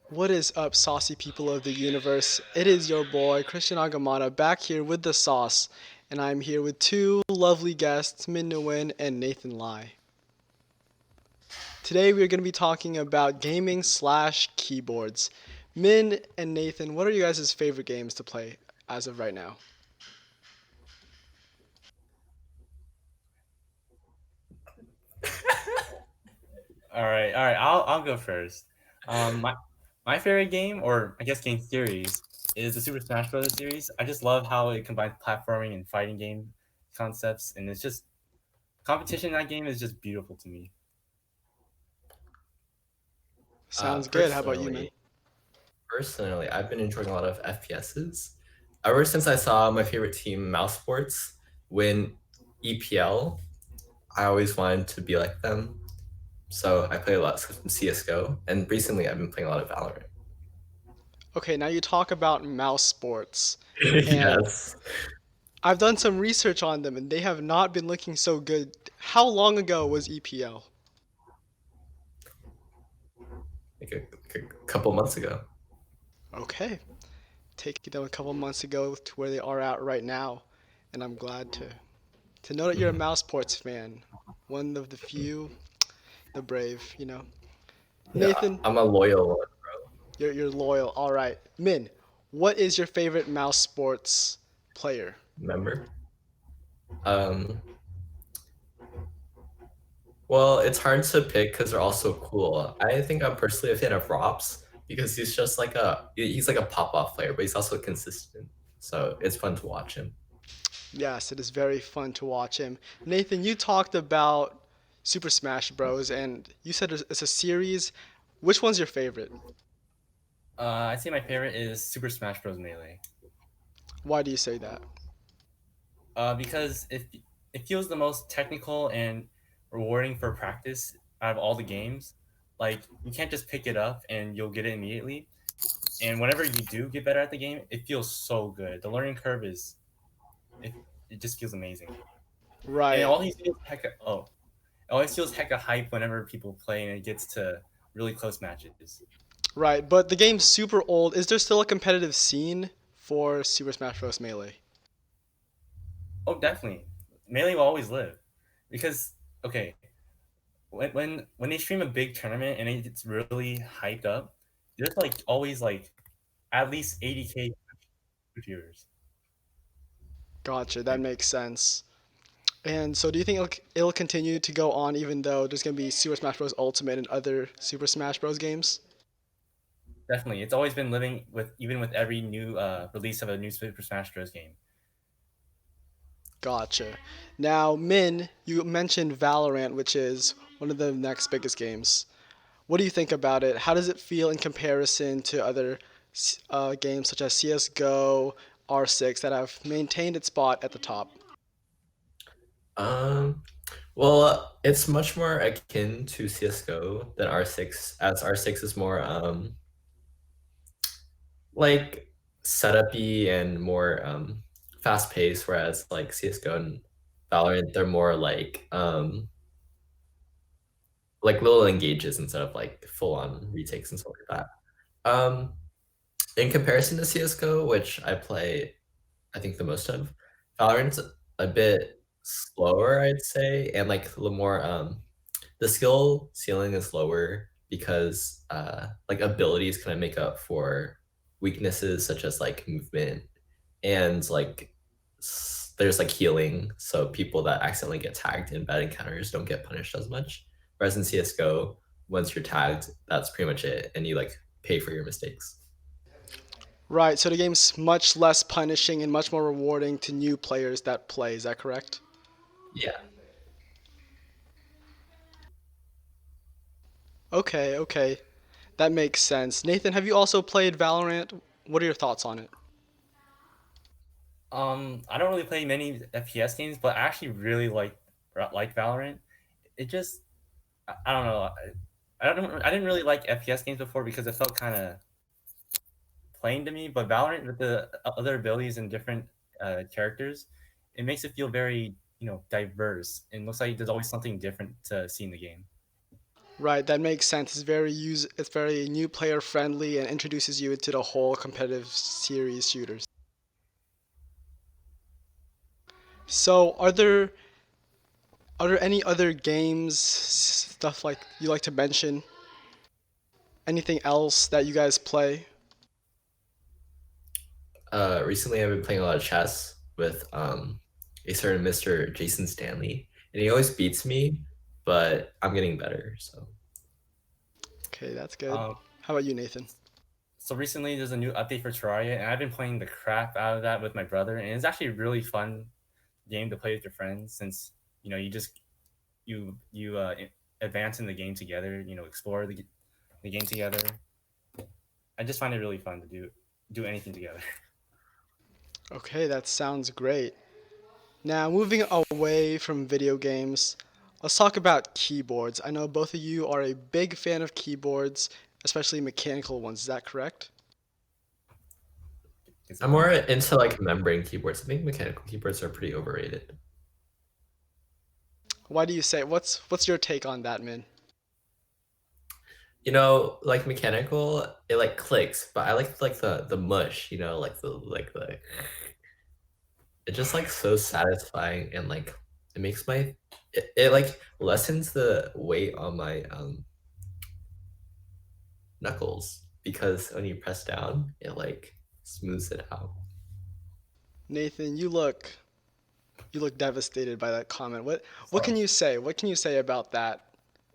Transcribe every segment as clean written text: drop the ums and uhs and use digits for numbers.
What is up, saucy people of the universe? It is your boy, Christian Agamata, back here with the sauce, and I'm here with two lovely guests, Min Nguyen and Nathan Lai. Today we're going to be talking about gaming slash keyboards. Min and Nathan, what are you guys' favorite games to play as of right now? All right. I'll go first. My favorite game, or I guess game series, is the Super Smash Bros. Series. I just love how it combines platforming and fighting game concepts, and it's just competition in that game is just beautiful to me. Sounds good. How about you, Min? Personally, I've been enjoying a lot of FPSs. Ever since I saw my favorite team, Mouse Sports, win EPL, I always wanted to be like them. So I play a lot of CS:GO, and recently I've been playing a lot of Valorant. Okay, now you talk about mouse sports, and Yes, I've done some research on them, and they have not been looking so good. How long ago was EPL? like a couple months ago. Okay, taking them a couple months ago to where they are at right now, and I'm glad to know that you're a Mhm. Mouseports fan, one of the few, the brave. Yeah, Nathan, I'm a loyal one, you're loyal. All right, Min, what is your favorite Mouse Sports player? member. Um, well, it's hard to pick because they're all so cool. I think I'm personally a fan of Robs because he's like a pop-off player, but he's also consistent. So it's fun to watch him. Yes, it is very fun to watch him. Nathan, you talked about Super Smash Bros. And you said it's a series. Which one's your favorite? I'd say my favorite is Super Smash Bros. Melee. Why do you say that? Because it feels the most technical and rewarding for practice out of all the games. Like you can't just pick it up and you'll get it immediately. And whenever you do get better at the game, it feels so good. The learning curve is it, it just feels amazing. And it Right, always feels it always feels hecka hype whenever people play and it gets to really close matches. right. But the game's super old. Is there still a competitive scene for Super Smash Bros. Melee? Oh, definitely. Melee will always live because okay, when they stream a big tournament and it's really hyped up, there's like always like at least 80K viewers. Gotcha, that makes sense. And so, do you think it'll continue to go on even though there's gonna be Super Smash Bros. Ultimate and other Super Smash Bros. games? Definitely, it's always been living with even with every new release of a new Super Smash Bros. Game. Gotcha. Now, Min, you mentioned Valorant, which is one of the next biggest games. What do you think about it? How does it feel in comparison to other games such as CS:GO, R6 that have maintained its spot at the top? Um, well, it's much more akin to CS:GO than R6, as R6 is more like setupy and more fast paced, whereas like CS:GO and Valorant, they're more like little engages instead of like full on retakes and stuff like that. In comparison to CS:GO, which I play, I think the most of, Valorant's a bit slower, I'd say, and like a little more. The skill ceiling is lower because like abilities kind of make up for weaknesses such as like movement and like there's like healing, so people that accidentally get tagged in bad encounters don't get punished as much. Whereas in CS:GO, once you're tagged, that's pretty much it, and you like pay for your mistakes. Right, so the game's much less punishing and much more rewarding to new players that play. Is that correct? Yeah. Okay, okay. That makes sense. Nathan, have you also played Valorant? What are your thoughts on it? I don't really play many FPS games, but I actually really like Valorant. It just I don't know. I didn't really like FPS games before because it felt kind of plain to me. But Valorant with the other abilities and different characters, it makes it feel very diverse and looks like there's always something different to see in the game. Right, that makes sense. It's very new player friendly and introduces you into the whole competitive series shooters. So, are there any other games stuff like you like to mention? Anything else that you guys play? Recently I've been playing a lot of chess with a certain Mr. Jason Stanley, and he always beats me, but I'm getting better. So Okay, that's good. Um, How about you, Nathan? so recently there's a new update for Terraria, and I've been playing the crap out of that with my brother, and it's actually a really fun game to play with your friends since you just advance in the game together, explore the game together. I just find it really fun to do anything together. Okay, that sounds great. Now, moving away from video games, let's talk about keyboards. I know both of you are a big fan of keyboards, especially mechanical ones. Is that correct? Is I'm it? more into like membrane keyboards. I think mechanical keyboards are pretty overrated. Why do you say? What's your take on that, Min? You know, like mechanical, it like clicks, but I like the mush. You know, like the it's just like so satisfying and like it makes my it like lessens the weight on my knuckles because when you press down, it like smooths it out. Nathan, you look devastated by that comment. What So, can you say? What can you say about that?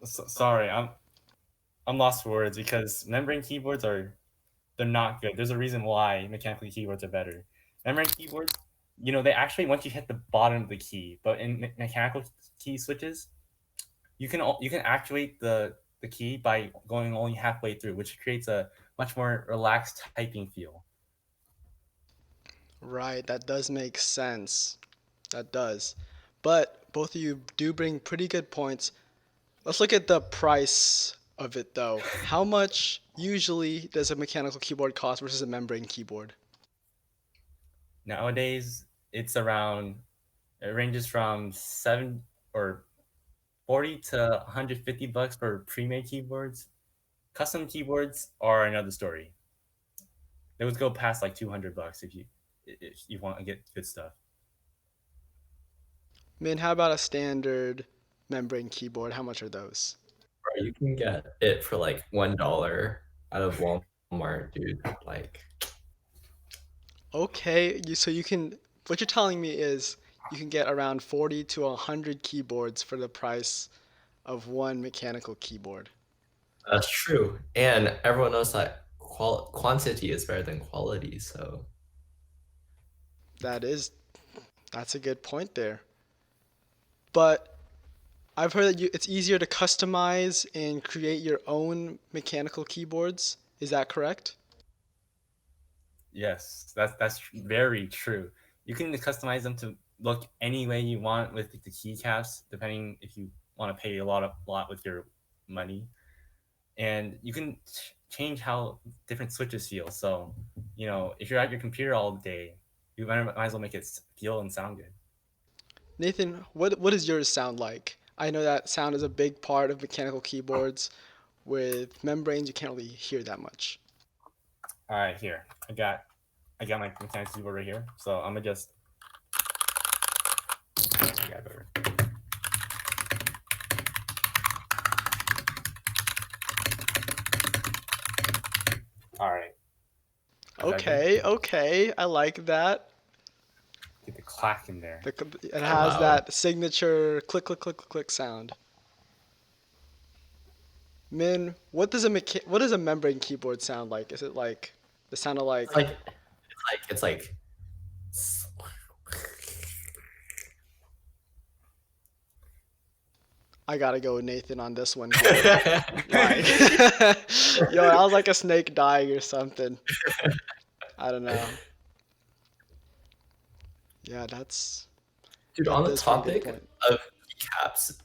sorry, I'm lost for words because membrane keyboards they're not good. There's a reason why mechanical keyboards are better. Membrane keyboards, they actually once you hit the bottom of the key, but in mechanical key switches, you can actuate the key by going only halfway through, which creates a much more relaxed typing feel. Right, that does make sense. That does. But both of you do bring pretty good points. Let's look at the price of it though. How much usually does a mechanical keyboard cost versus a membrane keyboard? Nowadays, it's around it ranges from 40 to 150 bucks for pre-made keyboards. Custom keyboards are another story. They would go past like 200 bucks if you want to get good stuff. Min, how about a standard membrane keyboard? How much are those? Or you can get it for like $1 out of Walmart, dude. Like Okay, so you can, what you're telling me is you can get around 40 to 100 keyboards for the price of one mechanical keyboard. that's true, and everyone knows that quantity is better than quality. So That is, that's a good point there. But I've heard that it's easier to customize and create your own mechanical keyboards. Is that correct? Yes, that's very true. You can customize them to look any way you want with the keycaps, depending if you want to pay a lot with your money, and you can change how different switches feel. So, if you're at your computer all day, you might as well make it feel and sound good. Nathan, what does yours sound like? I know that sound is a big part of mechanical keyboards. With membranes, you can't really hear that much. All right, here I got my mechanics keyboard right here. So I'm gonna just yeah, better. All right, is that good? Okay, okay, I like that. Get the clack in there. It so has loud. that signature click, click, click, click, click sound. Min, what does a membrane keyboard sound like? Is it like the sound of It's like like it's like I gotta go with Nathan on this one here. Like, yo, I was like a snake dying or something. I don't know. Yeah, Dude, on that the does bring a good topic point. of keycaps,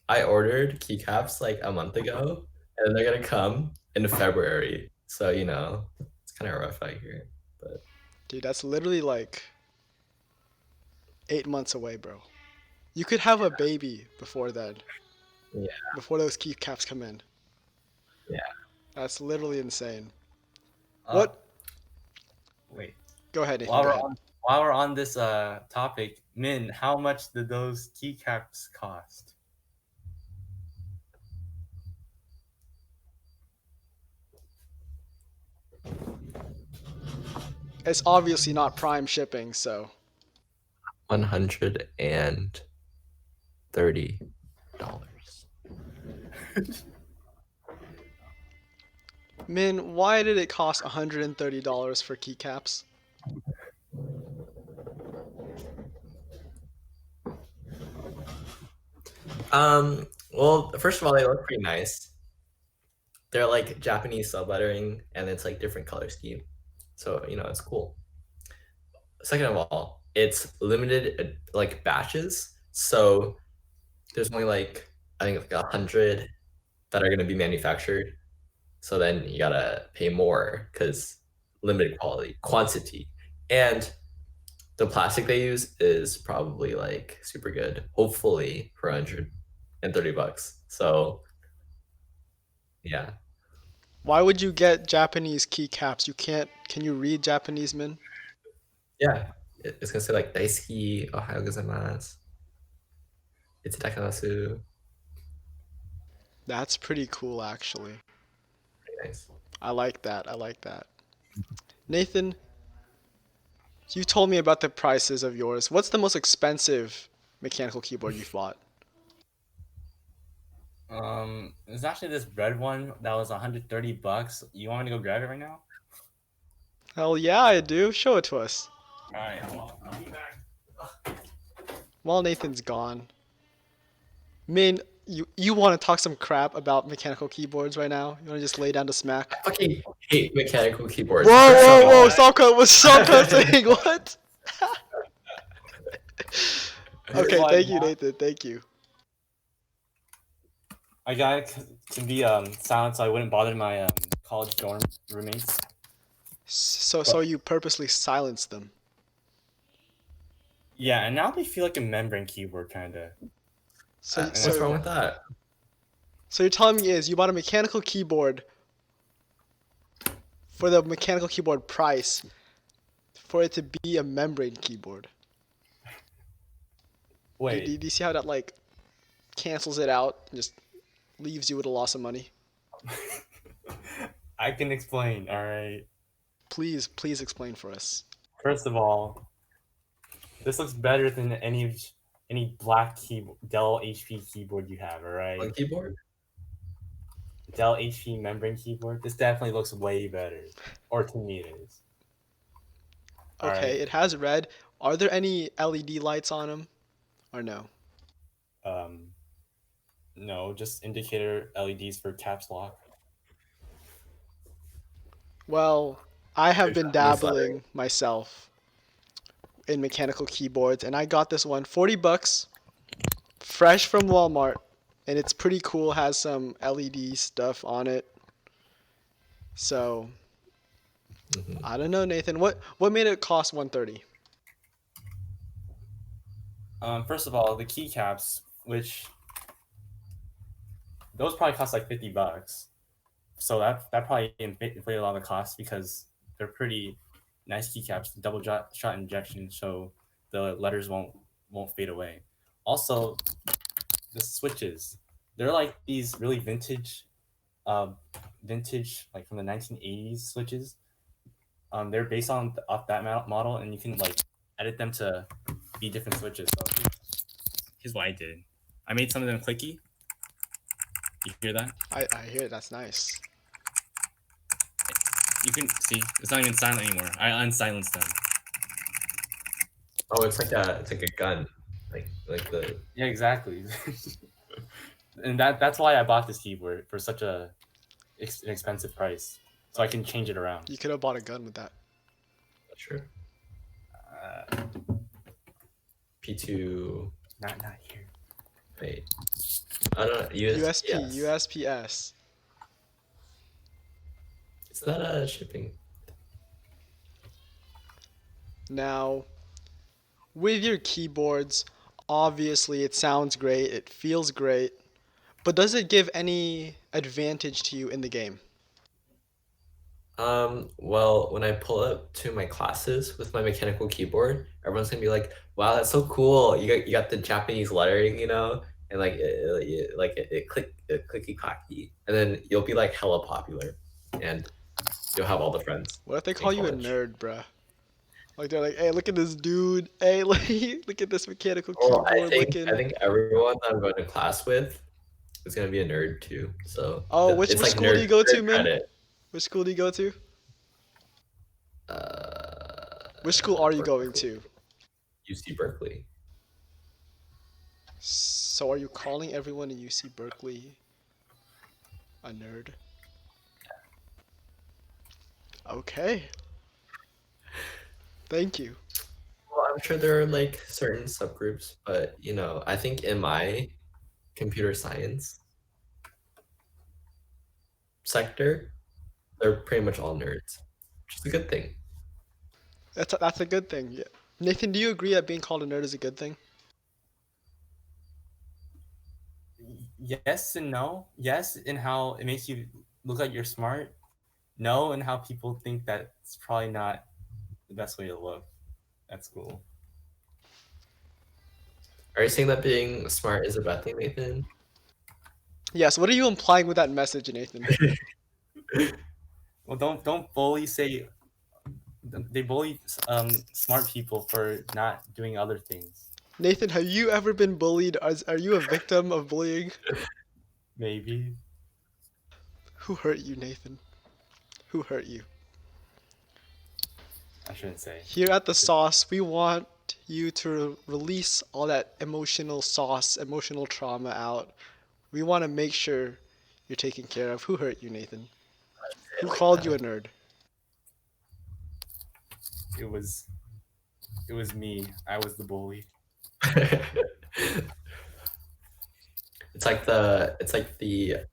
I ordered keycaps like a month ago, and they're gonna come in February. So it's kind of rough out here. But Dude, that's literally like 8 months away, bro. You could have a baby before then. Yeah, before those keycaps come in. yeah. That's literally insane. Uh, What? wait. Go ahead, Nathan. While Go we're ahead. on while we're on this topic, Min, how much did those keycaps cost? It's obviously not Prime shipping, so $130. Min, why did it cost $130 for keycaps? Well, first of all, they look pretty nice. They're like Japanese sublettering, and it's like different color scheme, so it's cool. Second of all, it's limited like batches, so there's only like I think like 100 that are going to be manufactured. So then you gotta pay more because limited quantity, and the plastic they use is probably like super good. Hopefully for $130. So yeah, Why would you get Japanese keycaps? You can't. Can you read Japanese, Min? yeah, it's gonna say like daisuki ohayo gozaimasu. It's itadakimasu. That's pretty cool, actually. Pretty nice. I like that. I like that. Nathan, you told me about the prices of yours. What's the most expensive mechanical keyboard you've bought? It's actually this red one that was $130. You want me to go grab it right now? Hell yeah, I do. Show it to us. All right, hold on. I'll be back. While Nathan's gone. Min, you want to talk some crap about mechanical keyboards right now? You want to just lay down to I smack? fucking hate mechanical Whoa, keyboards. First of whoa, whoa! all, Stop cussing. What? Here's Okay, why thank you, not. Nathan. Thank you. I got it to be silent so I wouldn't bother my college dorm roommates. So you purposely silenced them. Yeah, and now they feel like a membrane keyboard kind of. So And what's it's wrong so with that? so you're telling me is you bought a mechanical keyboard for the mechanical keyboard price for it to be a membrane keyboard. Wait. Do you see how that like cancels it out and just leaves you with a loss of money? I can explain. All right. Please explain for us. First of all, this looks better than any black keyboard Dell HP keyboard you have. All right. On keyboard? Dell HP membrane keyboard. This definitely looks way better, or to me it is. All Okay, right. it has red. Are there any LED lights on them or no? Um, no, just indicator LEDs for caps lock. Well, I have Very been Japanese lettering. dabbling myself in mechanical keyboards and I got this one 40 bucks fresh from Walmart and it's pretty cool, has some LED stuff on it. So, Mhm. I don't know, Nathan. What made it cost 130? First of all, the keycaps, which those probably cost like $50. So that probably inflated a lot of the cost because they're pretty nice keycaps, double shot injection, so the letters won't fade away. Also, the switches, they're like these really uh, vintage like from the 1980s switches. They're based on off that model, and you can like edit them to be different switches. So here's what I did. I made some of them clicky. You hear that? I hear it. That's nice. You can see it's not even silent anymore. I unsilenced them. Oh, it's like a gun, like the Yeah, exactly. And that's why I bought this keyboard for such an expensive price, so I can change it around. You could have bought a gun with that. sure Uh, P2. not here. Wait, I don't know. USP, USPS. USPS. Is that a shipping? Now, with your keyboards, obviously it sounds great, it feels great, But does it give any advantage to you in the game? Well, when I pull up to my classes with my mechanical keyboard, everyone's gonna be like, "Wow, that's so cool! You got the Japanese lettering, and like it clicky clacky, and then you'll be like hella popular, and you'll have all the friends What if they in call you a college." nerd, bruh? Like they're like, hey, look at this dude. Hey, look at this mechanical Well, I keyboard think I looking. think everyone that I'm going to class with is gonna be a nerd too. So Oh, which it's which like school do nerd you go to, nerd Min? credit. Which school do you go to? Which school are you going Berkeley, to? UC Berkeley. So are you calling everyone in UC Berkeley a nerd? Okay. Thank you. Well, I'm sure there are like certain subgroups, but I think in my computer science sector, they're pretty much all nerds, which is a good thing. That's a good thing. Yeah. Nathan, do you agree that being called a nerd is a good thing? Yes and no. Yes, in how it makes you look like you're smart. No, in how people think that it's probably not the best way to look at school. Are you saying that being smart is a bad thing, Nathan? Yes. What are you implying with that message, Nathan? Well, don't bully say they bully smart people for not doing other things. Nathan, have you ever been bullied? Are you a victim of bullying? Maybe. Who hurt you, Nathan? Who hurt you? I shouldn't say. Here at the sauce, we want you to release all that emotional sauce, emotional trauma out. We want to make sure you're taken care of. Who hurt you, Nathan? Who Like called you a nerd? It was me. I was the bully. that. It's like the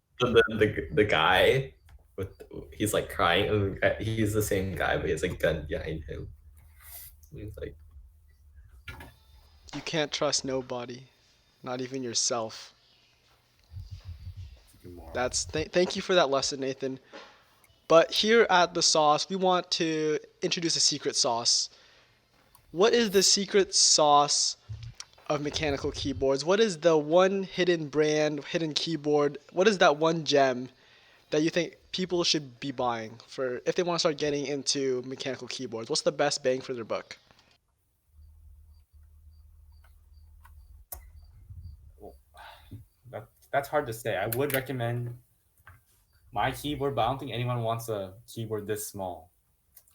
guy with he's like crying and he's the same guy but he has a gun behind him. He's like, You can't trust nobody, not even yourself. Thank you for that lesson, Nathan. But here at the sauce, we want to introduce a secret sauce. What is the secret sauce of mechanical keyboards? What is the one hidden brand, hidden keyboard? What is that one gem that you think people should be buying for if they want to start getting into mechanical keyboards? What's the best bang for their buck? That's hard to say. I would recommend my keyboard, but I don't think anyone wants a keyboard this small.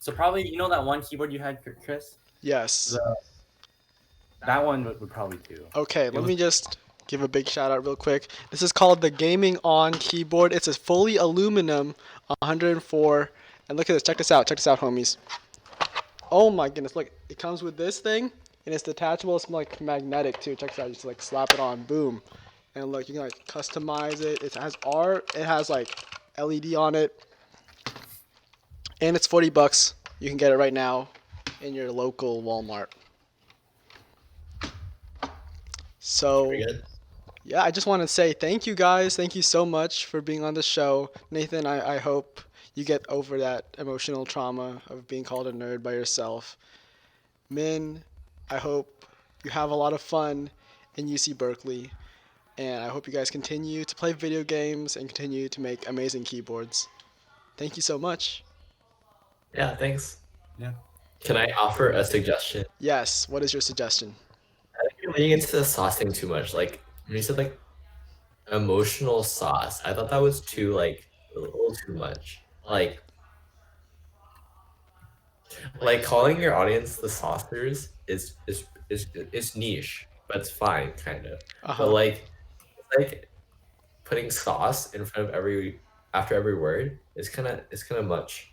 So probably that one keyboard you had, Chris. Yes. That one would probably do. Okay, let me just give a big shout out real quick. This is called the Gaming On keyboard. It's a fully aluminum 104. And look at this. Check this out. Check this out, homies. Oh my goodness. Look, it comes with this thing and it's detachable. It's like magnetic too. Check this out. You just like slap it on. Boom. And look, you can like customize it. It has art. It has like LED on it. And it's 40 bucks. You can get it right now in your local Walmart. So, pretty good. yeah, I just want to say thank you guys. Thank you so much for being on the show. Nathan, I hope you get over that emotional trauma of being called a nerd by yourself. Min, I hope you have a lot of fun in UC Berkeley. And I hope you guys continue to play video games and continue to make amazing keyboards. Thank you so much. Yeah, thanks. Yeah. Can I offer a suggestion? Yes, what is your suggestion? I think you're leaning into the sauce thing too much. Like when you said like emotional sauce, I thought that was too like a little too much. Like calling your audience the saucers is niche, but it's fine kind of. But Uh-huh. like it's like putting sauce in front of after every word is kind of much.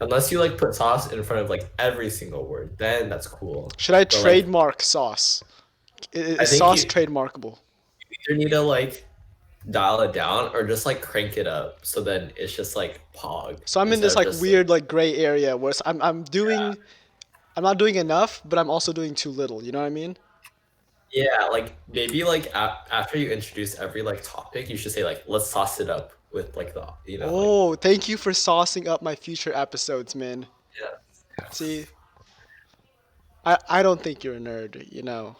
Unless you like put sauce in front of like every single word, then that's cool. Should I But like trademark sauce? I Is think sauce you trademarkable? either need to like dial it down or just like crank it up so then it's just like pog So I'm in instead this of like just weird like gray area where I'm not doing enough, but I'm also doing too little. You know what I mean? Yeah, like maybe like after you introduce every like topic, you should say like let's sauce it up with like the like Oh, thank you for saucing up my future episodes, Min. yeah. See, I don't think you're a nerd, you know.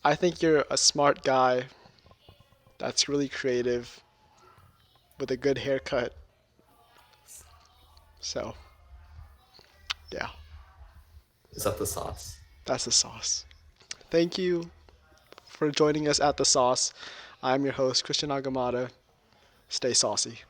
I think you're a smart guy that's really creative with a good haircut. So, yeah, Is that the sauce? that's the sauce. Thank you for joining us at the sauce. I'm your host, Christian Agamada. Stay saucy.